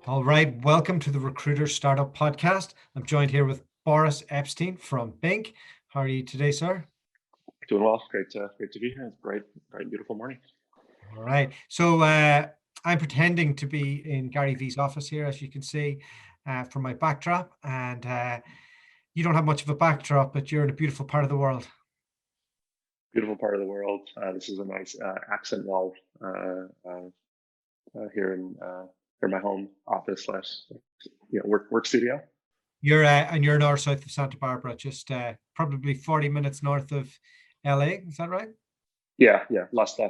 All right, welcome to the Recruiter Startup Podcast. I'm joined here with Boris Epstein from BINC. How are you today, sir? Doing well. Great to be here. It's bright, beautiful morning. All right. So I'm pretending to be in Gary Vee's office here, as you can see, for my backdrop. And you don't have much of a backdrop, but you're in a beautiful part of the world. Beautiful part of the world. This is a nice accent wall here in my home office slash work studio. You're north south of Santa Barbara, just probably 40 minutes north of LA. Is that right? Yeah. Los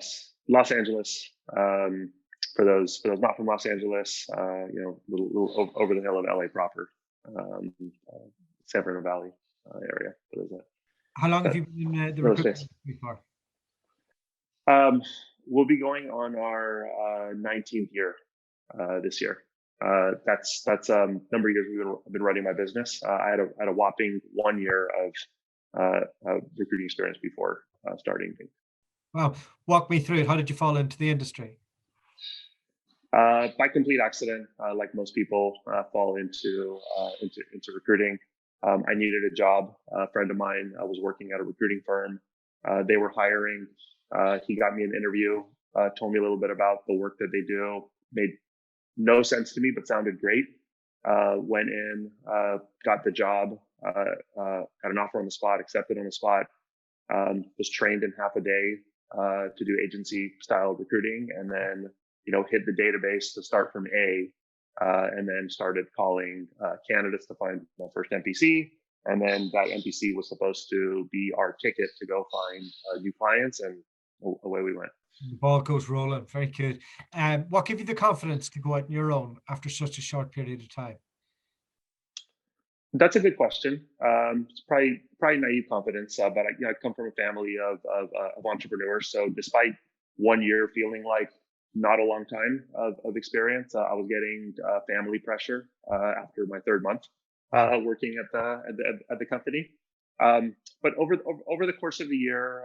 Angeles. For those not from Los Angeles, little over the hill of LA proper, San Fernando Valley area. How long have you been in the Another recruitment space. industry for? We'll be going on our 19th year this year. That's number of years I've been running my business. I had a whopping 1 year of recruiting experience before starting. Wow. Walk me through it. How did you fall into the industry? By complete accident, like most people fall into recruiting. I needed a job. A friend of mine was working at a recruiting firm. They were hiring. He got me an interview, told me a little bit about the work that they do. Made no sense to me, but sounded great. Went in, got the job, got an offer on the spot, accepted on the spot. Was trained in half a day to do agency style recruiting, and then hit the database to start from and then started calling candidates to find my first NPC. And then that NPC was supposed to be our ticket to go find new clients, and away we went. The ball goes rolling. Very good. What gave you the confidence to go out on your own after such a short period of time? That's a good question. It's probably naive confidence, but I come from a family of entrepreneurs. So despite 1 year feeling like not a long time of experience, I was getting family pressure after my third month working at the company. But over the course of the year,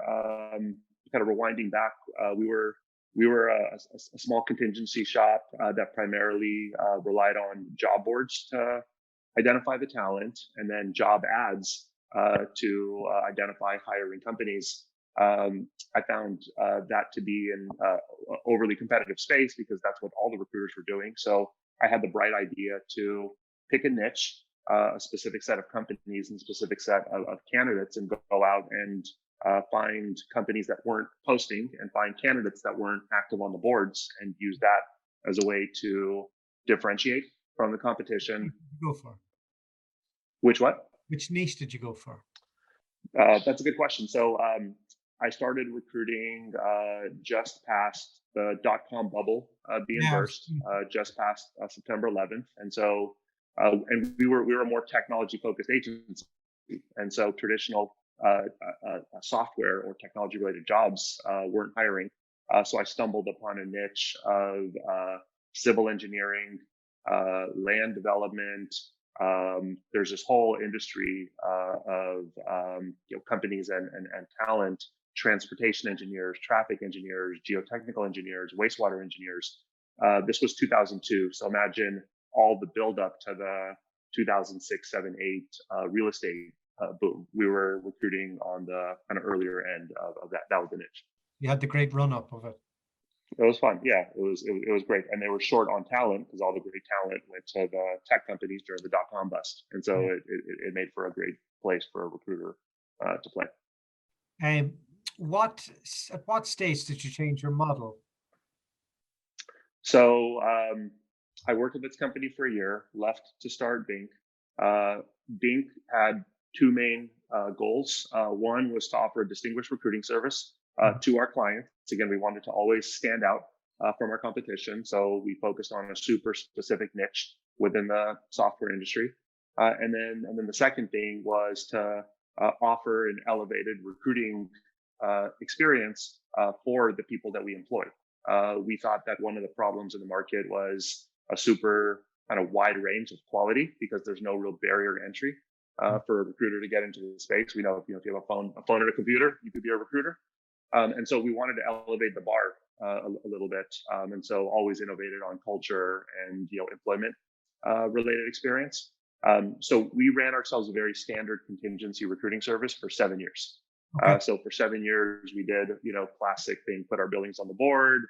kind of rewinding back, we were a small contingency shop that primarily relied on job boards to identify the talent, and then job ads to identify hiring companies. I found that to be an overly competitive space because that's what all the recruiters were doing. So I had the bright idea to pick a niche, a specific set of companies and specific set of candidates, and go out and find companies that weren't posting and find candidates that weren't active on the boards, and use that as a way to differentiate from the competition. Go for Which what? Which niche did you go for? That's a good question. So I started recruiting just past the .com bubble being Yeah. burst, just past September 11th, and so and we were a more technology focused agency, and so traditional software or technology related jobs weren't hiring. So I stumbled upon a niche of civil engineering, land development. There's this whole industry of companies and talent, transportation engineers, traffic engineers, geotechnical engineers, wastewater engineers. This was 2002, so imagine all the buildup to the 2006, 7, 8 real estate boom. We were recruiting on the kind of earlier end of that. That was the niche. You had the great run up of it. It was fun. Yeah, it was great. And they were short on talent because all the great talent went to the tech companies during the .com bust. And so it made for a great place for a recruiter to play. At what stage did you change your model? So I worked with this company for a year, left to start BINC. BINC had two main goals. One was to offer a distinguished recruiting service to our clients. Again, we wanted to always stand out from our competition. So we focused on a super specific niche within the software industry. And then the second thing was to offer an elevated recruiting experience for the people that we employ. We thought that one of the problems in the market was a super kind of wide range of quality because there's no real barrier to entry for a recruiter to get into the space. We know, if you have a phone and a computer, you could be a recruiter. And so we wanted to elevate the bar a little bit, and so always innovated on culture and employment related experience. So we ran ourselves a very standard contingency recruiting service for 7 years. Okay. So for 7 years, we did classic thing: put our buildings on the board,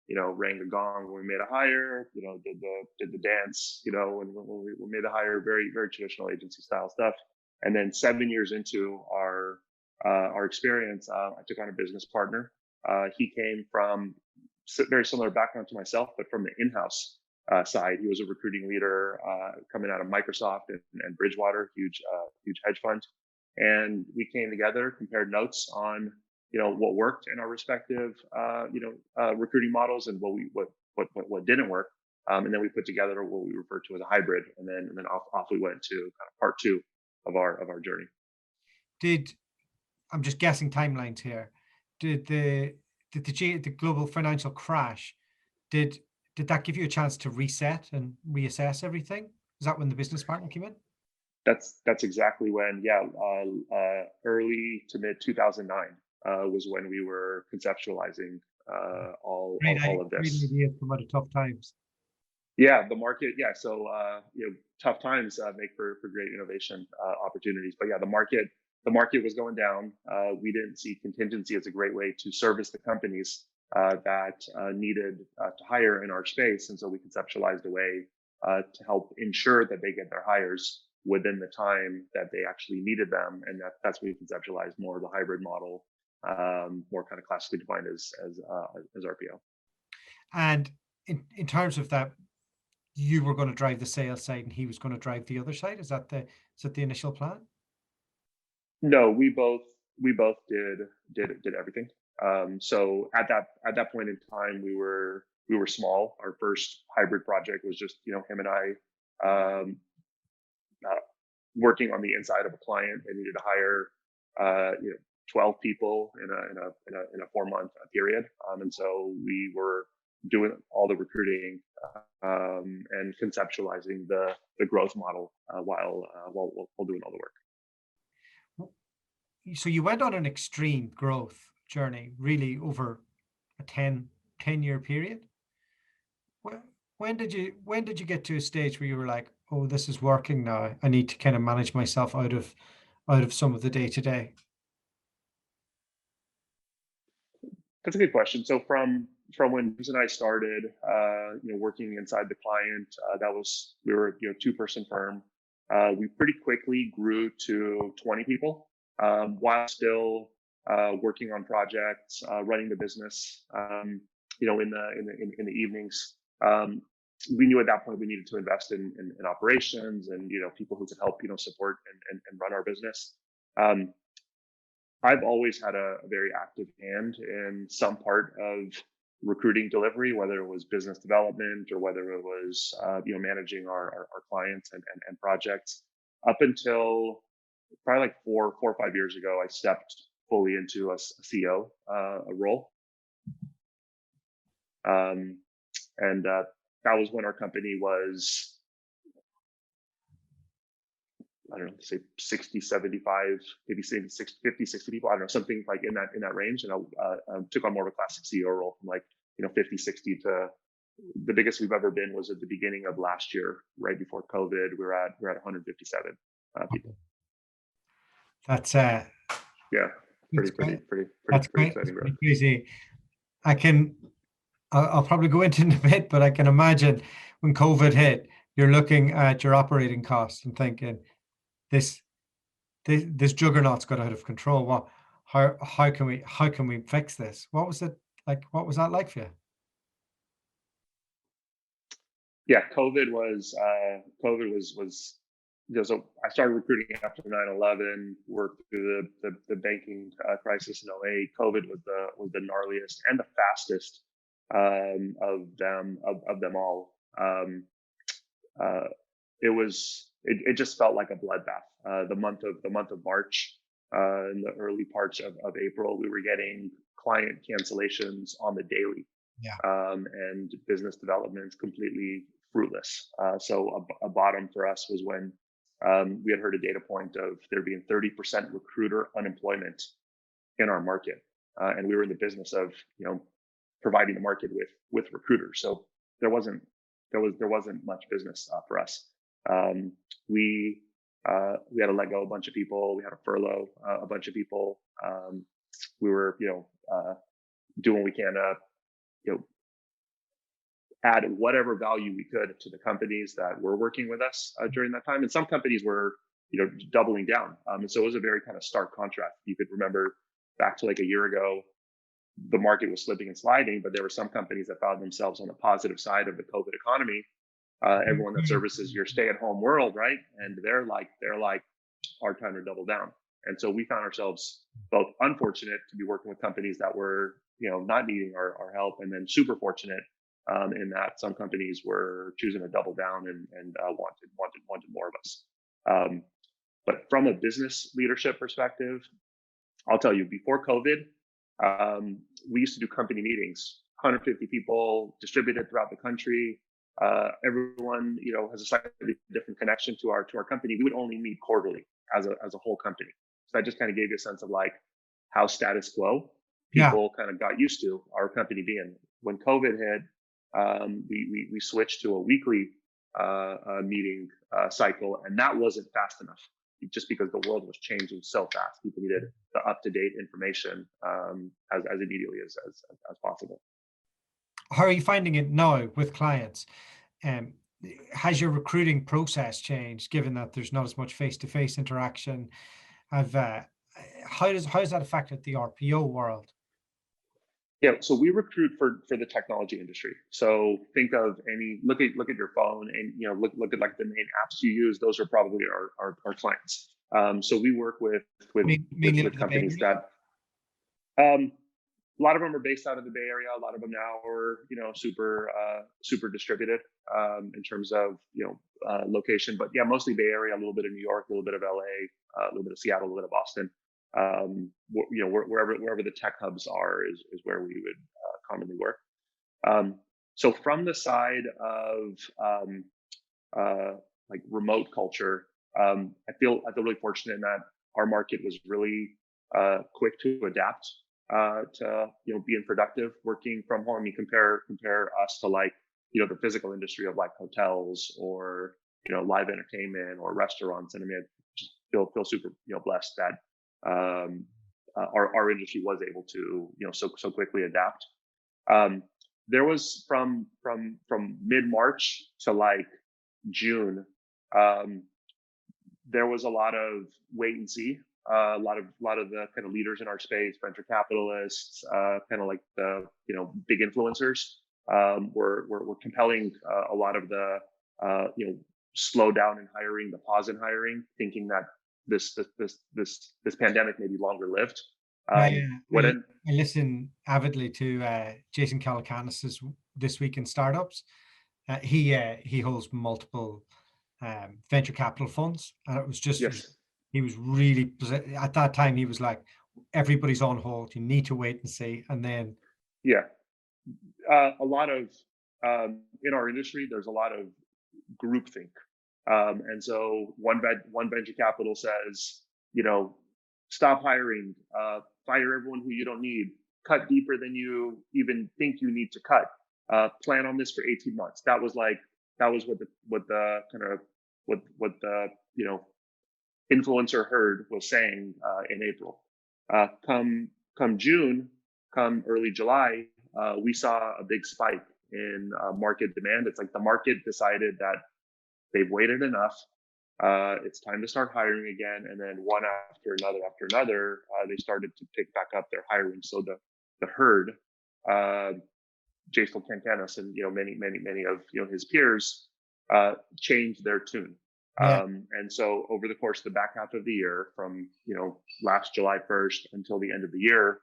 rang the gong when we made a hire, did the dance, when we made a hire, very very traditional agency style stuff. And then 7 years into our experience, I took on a business partner. He came from very similar background to myself, but from the in-house side. He was a recruiting leader coming out of Microsoft and Bridgewater, huge hedge fund. And we came together, compared notes on what worked in our respective recruiting models and what didn't work. And then we put together what we refer to as a hybrid, and then off we went to kind of part two of our journey. I'm just guessing timelines here. Did the global financial crash, did that give you a chance to reset and reassess everything? Is that when the business partner came in? That's exactly when, early to mid 2009 was when we were conceptualizing all of Great this. idea to come out of tough times. Yeah, the market. Yeah, so tough times make for great innovation opportunities. But yeah, the market was going down. We didn't see contingency as a great way to service the companies that needed to hire in our space, and so we conceptualized a way to help ensure that they get their hires within the time that they actually needed them, and that's when we conceptualized more of the hybrid model, more kind of classically defined as RPO. And in terms of that, you were going to drive the sales side and he was going to drive the other side. Is that the initial plan? No, we both did everything. So at that point in time, we were small. Our first hybrid project was just him and I working on the inside of a client. They needed to hire 12 people in a 4-month period, and so we were doing all the recruiting and conceptualizing the growth model while doing all the work. So you went on an extreme growth journey, really over a 10-year period. When did you get to a stage where you were like, oh, this is working now, I need to kind of manage myself out of some of the day-to-day? That's a good question. So from when James and I started, working inside the client, we were a 2-person firm. We pretty quickly grew to 20 people, while still working on projects, running the business. In the evenings, we knew at that point we needed to invest in operations and people who could help support and run our business. I've always had a very active hand in some part of recruiting delivery, whether it was business development or whether it was managing our clients and projects. Up until probably like 4 or 5 years ago, I stepped fully into a CEO role, and that was when our company was, I don't know, say 60, 75, maybe 50, 60 people. I don't know, something like in that range. And I took on more of a classic CEO role from 50, 60 to the biggest we've ever been was at the beginning of last year, right before COVID. We're at 157 people. That's pretty exciting growth. Crazy. I'll probably go into it in a bit, but I can imagine when COVID hit, you're looking at your operating costs and thinking, this juggernaut's got out of control. What? How can we fix this? What was it like? What was that like for you? Yeah, COVID was. So I started recruiting after 9/11. Worked through the banking crisis in 2008. COVID was the gnarliest and the fastest of them all. It just felt like a bloodbath. The month of March, in the early parts of April, we were getting client cancellations on the daily, and business developments completely fruitless. So a bottom for us was when we had heard a data point of there being 30% recruiter unemployment in our market, and we were in the business of providing the market with recruiters. So there wasn't much business for us. We had to let go a bunch of people. We had to furlough a bunch of people. We were, doing what we can to, add whatever value we could to the companies that were working with us during that time. And some companies were, doubling down. And so it was a very kind of stark contrast. You could remember back to like a year ago, the market was slipping and sliding, but there were some companies that found themselves on the positive side of the COVID economy. Everyone that services your stay-at-home world, right? And they're like, hard time to double down. And so we found ourselves both unfortunate to be working with companies that were, not needing our help, and then super fortunate in that some companies were choosing to double down and wanted more of us. But from a business leadership perspective, I'll tell you, before COVID, we used to do company meetings, 150 people distributed throughout the country. Everyone, has a slightly different connection to our company. We would only meet quarterly as a whole company. So that just kind of gave you a sense of like how status quo people kind of got used to our company being. When COVID hit, we switched to a weekly meeting cycle, and that wasn't fast enough, just because the world was changing so fast. People needed the up-to-date information as immediately as possible. How are you finding it now with clients? Has your recruiting process changed, given that there's not as much face-to-face interaction? How has that affected the RPO world? Yeah, so we recruit for the technology industry. So think of look at your phone, and look at like the main apps you use. Those are probably our clients. So we work with companies that a lot of them are based out of the Bay Area. A lot of them now are super distributed in terms of location. But yeah, mostly Bay Area, a little bit of New York, a little bit of LA, a little bit of Seattle, a little bit of Boston. Wherever the tech hubs are is where we would commonly work. So from the side of like remote culture, I feel really fortunate in that our market was really quick to adapt to being productive working from home. I mean, compare us to like the physical industry of like hotels or live entertainment or restaurants. And I mean, I just feel super blessed that our industry was able to so quickly adapt. There was from mid-March to like June, there was a lot of wait and see. A lot of the kind of leaders in our space, venture capitalists, kind of like the big influencers, were compelling a lot of the slow down in hiring, the pause in hiring, thinking that this pandemic may be longer lived. I listen avidly to Jason Calacanis's This Week in Startups. He holds multiple venture capital funds, and it was just he was really, at that time he was like, everybody's on hold, you need to wait and see. And then a lot of in our industry there's a lot of groupthink. And so one venture capital says, stop hiring, fire everyone who you don't need, cut deeper than you even think you need to cut, plan on this for 18 months. That was what the influencer herd was saying in April. Come June, come early July, we saw a big spike in market demand. It's like the market decided that they've waited enough. It's time to start hiring again. And then one after another, they started to pick back up their hiring. So the herd, Jason Calacanis and many of his peers changed their tune. And so over the course of the back half of the year, from last July 1st until the end of the year,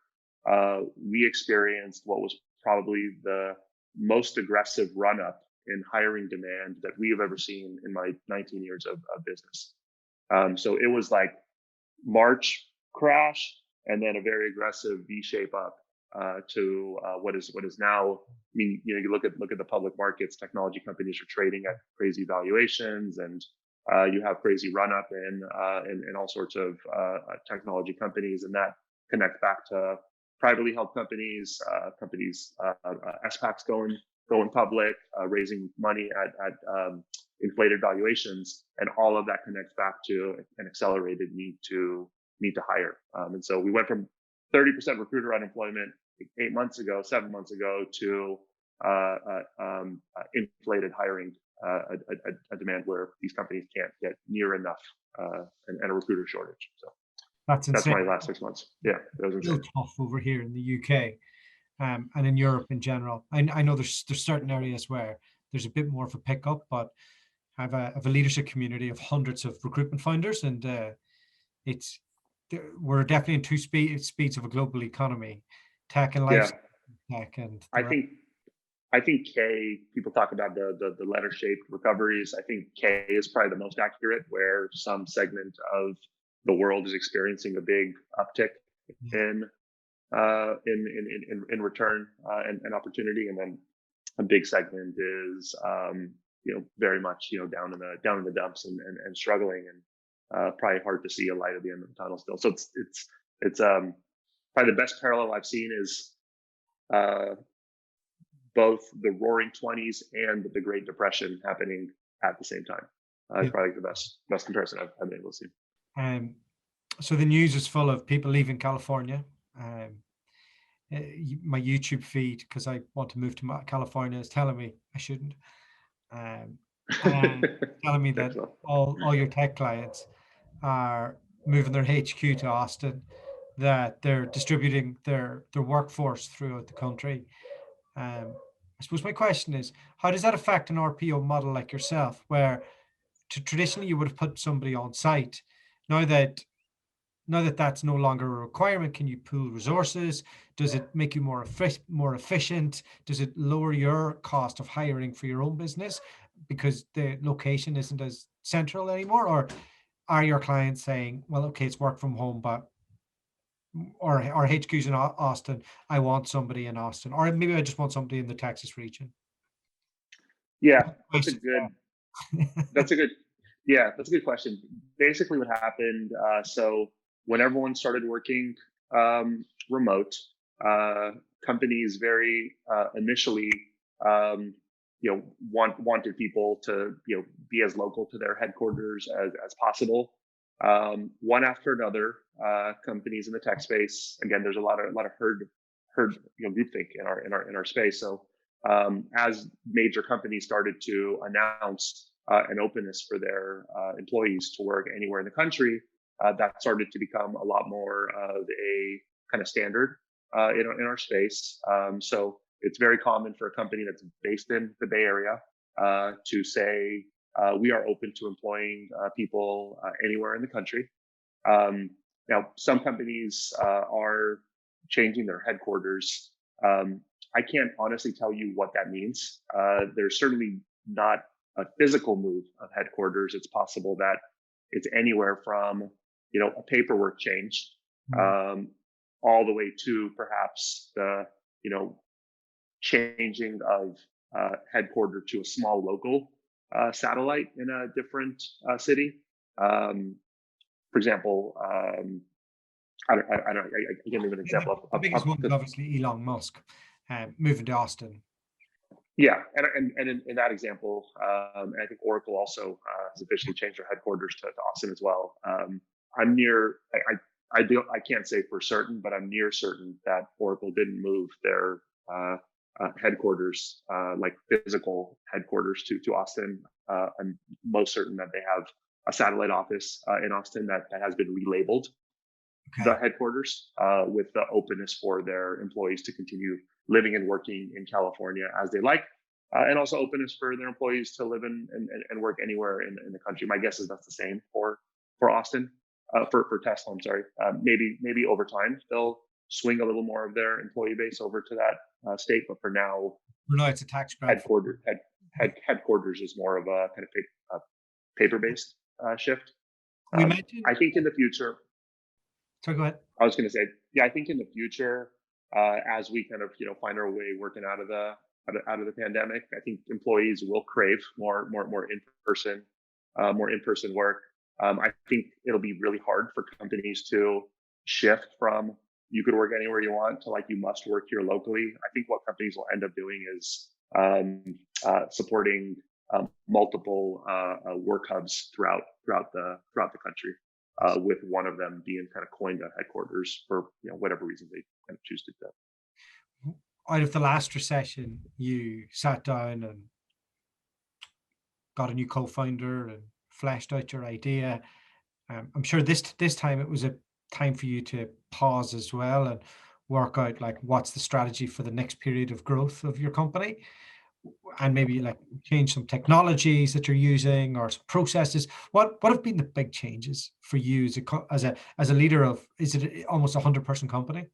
we experienced what was probably the most aggressive run up in hiring demand that we have ever seen in my 19 years of business. So it was like March crash, and then a very aggressive V shape up to what is now. I mean, you look at the public markets. Technology companies are trading at crazy valuations, and you have crazy run up in all sorts of technology companies, and that connects back to privately held companies, SPACs going public, raising money at inflated valuations, and all of that connects back to an accelerated need to hire. And so we went from 30% recruiter unemployment 8 months ago, 7 months ago, to inflated hiring, a demand where these companies can't get near enough, and a recruiter shortage. So That's that's insane. my last 6 months. Yeah, that was Still insane. tough over here in the UK, and in Europe in general. I know there's certain areas where there's a bit more of a pickup, but I have a leadership community of hundreds of recruitment founders, and it's we're definitely in two speeds of a global economy, tech and life Yeah, tech, and I think people talk about the letter shaped recoveries. I think K is probably the most accurate, where some segment of the world is experiencing a big uptick in return, and opportunity, and then a big segment is very much down in the dumps and struggling, and probably hard to see a light at the end of the tunnel still. So it's probably the best parallel I've seen is both the Roaring '20s and the Great Depression happening at the same time. It's probably the best comparison I've been able to see. So the news is full of people leaving California. My YouTube feed, because I want to move to California, is telling me I shouldn't. And telling me that all your tech clients are moving their HQ to Austin, that they're distributing their workforce throughout the country. I suppose my question is, how does that affect an RPO model like yourself, where traditionally you would have put somebody on site? Now that that's no longer a requirement, can you pool resources? Does it make you more efficient? Does it lower your cost of hiring for your own business because the location isn't as central anymore? Or are your clients saying, well, okay, it's work from home, but our HQ's in Austin, I want somebody in Austin, or maybe I just want somebody in the Texas region? Yeah, that's a good question. Basically what happened, so when everyone started working remote, companies very initially wanted people to be as local to their headquarters as possible. One after another, companies in the tech space, again, there's a lot of herd groupthink in our space. So as major companies started to announce an openness for their employees to work anywhere in the country, that started to become a lot more of a kind of standard in our space. So it's very common for a company that's based in the Bay Area to say, we are open to employing people anywhere in the country. Now, some companies are changing their headquarters. I can't honestly tell you what that means. There's certainly not a physical move of headquarters. It's possible that it's anywhere from a paperwork change, all the way to perhaps the changing of headquarters to a small local satellite in a different city. For example, I can't give an example. The biggest one is obviously Elon Musk moving to Austin. Yeah, and in that example, I think Oracle also has officially changed their headquarters to Austin as well. I'm near. I can't say for certain, but I'm near certain that Oracle didn't move their headquarters, like physical headquarters, to Austin. I'm most certain that they have a satellite office in Austin that has been relabeled the headquarters, with the openness for their employees to continue living and working in California as they like, and also openness for their employees to live and work anywhere in the country. My guess is that's the same for Austin, for Tesla. I'm sorry. Maybe over time they'll swing a little more of their employee base over to that state, but for now, it's a tax grab. Headquarters is more of a kind of paper-based shift. I think in the future. So go ahead. I was going to say, yeah, I think in the future, as we kind of find our way working out of the pandemic, I think employees will crave more in-person work. I think it'll be really hard for companies to shift from you could work anywhere you want to like you must work here locally. I think what companies will end up doing is supporting multiple work hubs throughout the country, with one of them being kind of coined a headquarters for whatever reason they kind of choose to do. Out of the last recession, you sat down and got a new co-founder and fleshed out your idea. I'm sure this time it was a time for you to pause as well and work out like what's the strategy for the next period of growth of your company, and maybe like change some technologies that you're using or some processes. What have been the big changes for you as a leader of, is it almost 100-person company?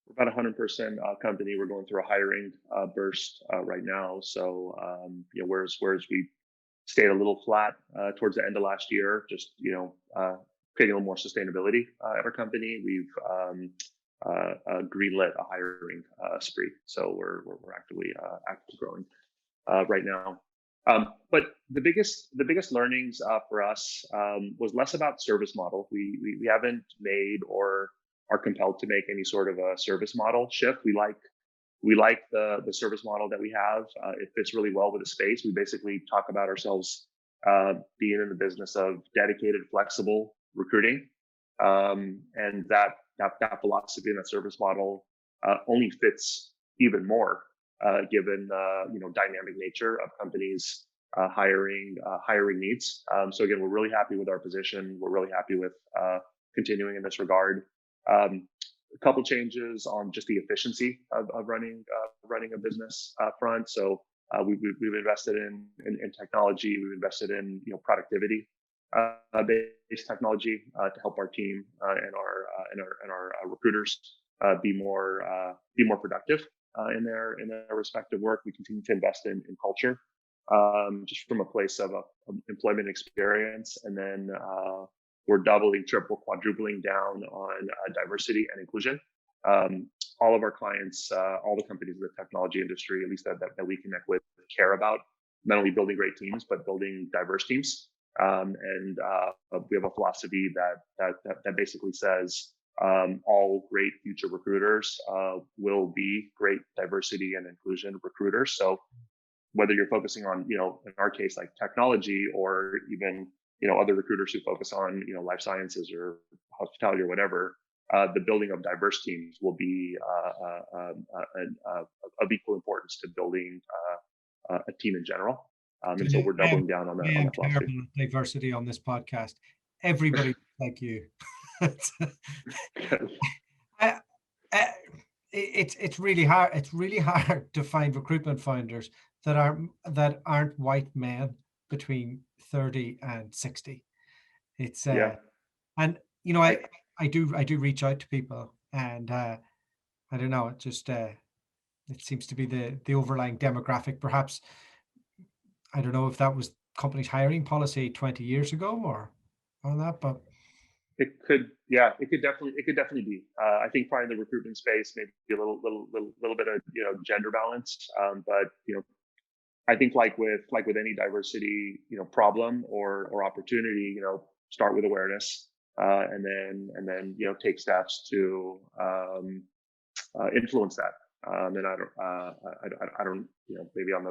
We're about 100% company. We're going through a hiring burst right now. So whereas we stayed a little flat towards the end of last year, just creating a little more sustainability at our company, we've greenlit a hiring spree. So we're actively growing right now. But the biggest learnings for us was less about service model. We haven't made or are compelled to make any sort of a service model shift. We like the service model that we have. It fits really well with the space. We basically talk about ourselves being in the business of dedicated, flexible recruiting, and that philosophy and that service model only fits even more given dynamic nature of companies hiring needs. So again, we're really happy with our position. We're really happy with continuing in this regard. A couple changes on just the efficiency of running a business front. So we've invested in technology. We've invested in productivity based technology to help our team and our recruiters be more productive in their respective work. We continue to invest in culture, just from a place of employment experience, and then we're doubling, triple, quadrupling down on diversity and inclusion. All of our clients, all the companies in the technology industry, at least that we connect with, care about not only building great teams but building diverse teams. And we have a philosophy that basically says all great future recruiters will be great diversity and inclusion recruiters. So whether you're focusing on, in our case, like technology, or even other recruiters who focus on life sciences or hospitality or whatever, the building of diverse teams will be of equal importance to building a team in general. And so we're doubling down on that philosophy. Diversity on this podcast. Everybody like you. It's really hard. It's really hard to find recruitment founders that aren't white men between 30 and 60. It's and I do reach out to people, and I don't know, it just it seems to be the overlying demographic. Perhaps I don't know if that was company's hiring policy 20 years ago or on that, but it could definitely be. I think probably in the recruitment space, maybe a little bit of gender balance, but I think like with any diversity problem or opportunity, start with awareness, and then take steps to influence that. And I don't maybe on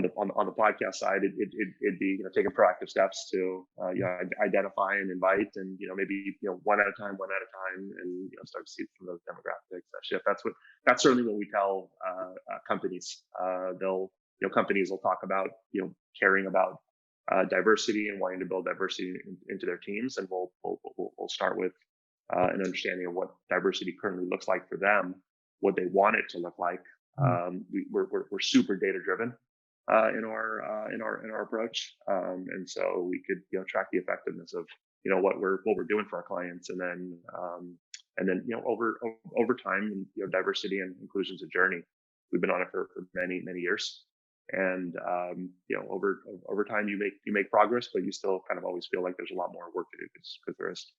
the podcast side, it'd be taking proactive steps to identify and invite, and maybe one at a time, and start to see from those demographics that shift. That's certainly what we tell companies. Companies will talk about caring about diversity and wanting to build diversity into their teams, and we'll start with an understanding of what diversity currently looks like for them, what they want it to look like. We're super data driven in our approach, and so we could track the effectiveness of what we're doing for our clients, and then over time, diversity and inclusion is a journey. We've been on it for many years, and over time you make progress, but you still kind of always feel like there's a lot more work to do because there is.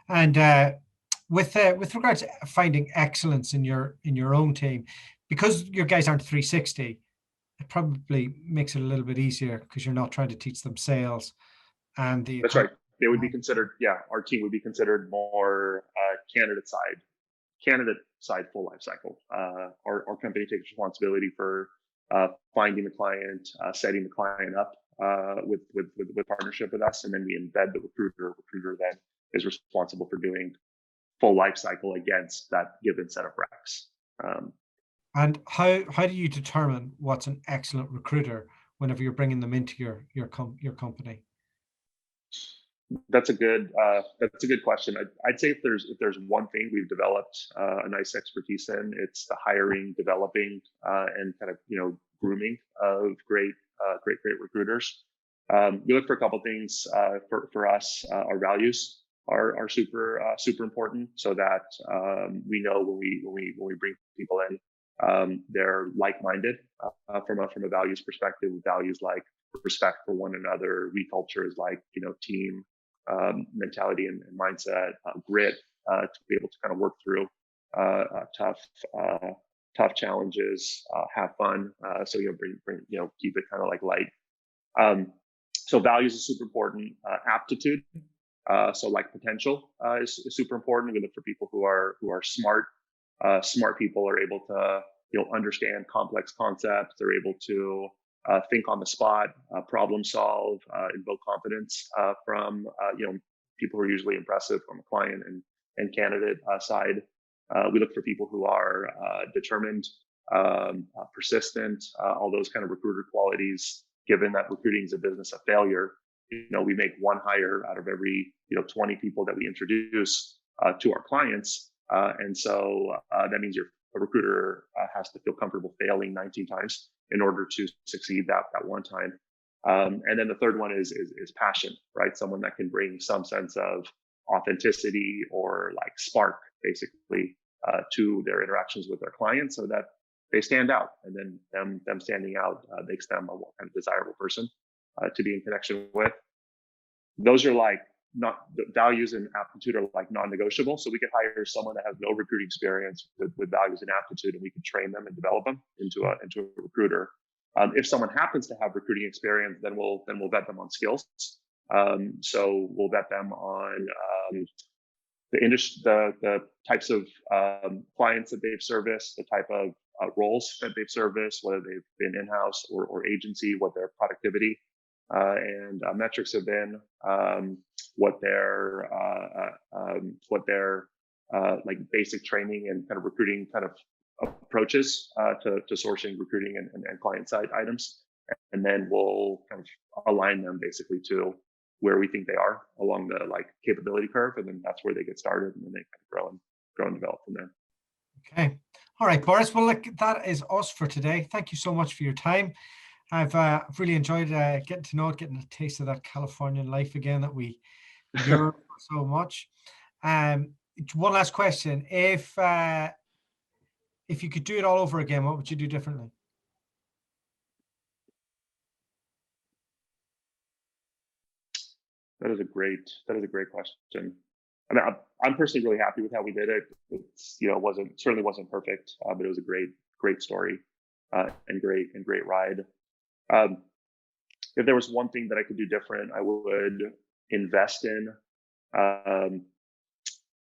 And with regards to finding excellence in your own team, because your guys aren't 360, it probably makes it a little bit easier because you're not trying to teach them sales. And that's right. They would be considered, our team would be considered more candidate side full life cycle. Our company takes responsibility for finding the client, setting the client up with partnership with us, and then we embed the recruiter. Recruiter then is responsible for doing full life cycle against that given set of recs. And how do you determine what's an excellent recruiter whenever you're bringing them into your company? That's a good question. I'd say if there's one thing we've developed a nice expertise in, it's the hiring, developing, and kind of grooming of great recruiters. We look for a couple things for us. Our values are super important, so that we know when we bring people in, they're like-minded from a values perspective. Values like respect for one another. We culture is like team mentality and mindset, grit to be able to kind of work through tough challenges, have fun. So bring keep it kind of like light. So values is super important. Aptitude, so like potential is super important. We look for people who are smart. Smart people are able to understand complex concepts. They're able to think on the spot, problem solve, invoke confidence from people who are usually impressive from the client and candidate side. We look for people who are determined, persistent, all those kind of recruiter qualities. Given that recruiting is a business of failure, we make one hire out of every 20 people that we introduce to our clients, and so that means a recruiter has to feel comfortable failing 19 times in order to succeed that one time. And then the third one is passion, right? Someone that can bring some sense of authenticity or like spark, basically, to their interactions with their clients, so that they stand out. And then them standing out makes them a kind of desirable person to be in connection with. Those are like not the values and aptitude are like non-negotiable. So we could hire someone that has no recruiting experience with values and aptitude, and we can train them and develop them into a recruiter. If someone happens to have recruiting experience, then we'll vet them on skills. So we'll vet them on the industry, the types of clients that they've serviced, the type of roles that they've serviced, whether they've been in-house or agency, what their productivity and metrics have been, what their like basic training and kind of recruiting kind of approaches to sourcing, recruiting, and client side items, and then we'll kind of align them basically to where we think they are along the like capability curve, and then that's where they get started, and then they kind of grow and develop from there. Okay, all right, Boris. Well, look, that is us for today. Thank you so much for your time. I've really enjoyed getting to know it, getting a taste of that Californian life again that we yearn for so much. One last question: if you could do it all over again, what would you do differently? That is a great question. I mean, I'm personally really happy with how we did it. It's certainly wasn't perfect, but it was a great story and great ride. If there was one thing that I could do different, I would invest in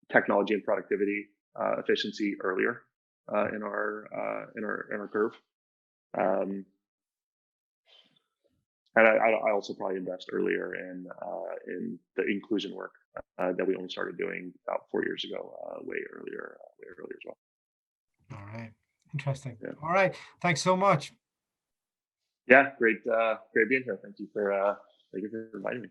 technology and productivity, efficiency earlier in our curve. And I also probably invest earlier in the inclusion work that we only started doing about 4 years ago, way earlier as well. All right, interesting. Yeah. All right, thanks so much. Yeah, great being here. Thank you for inviting me.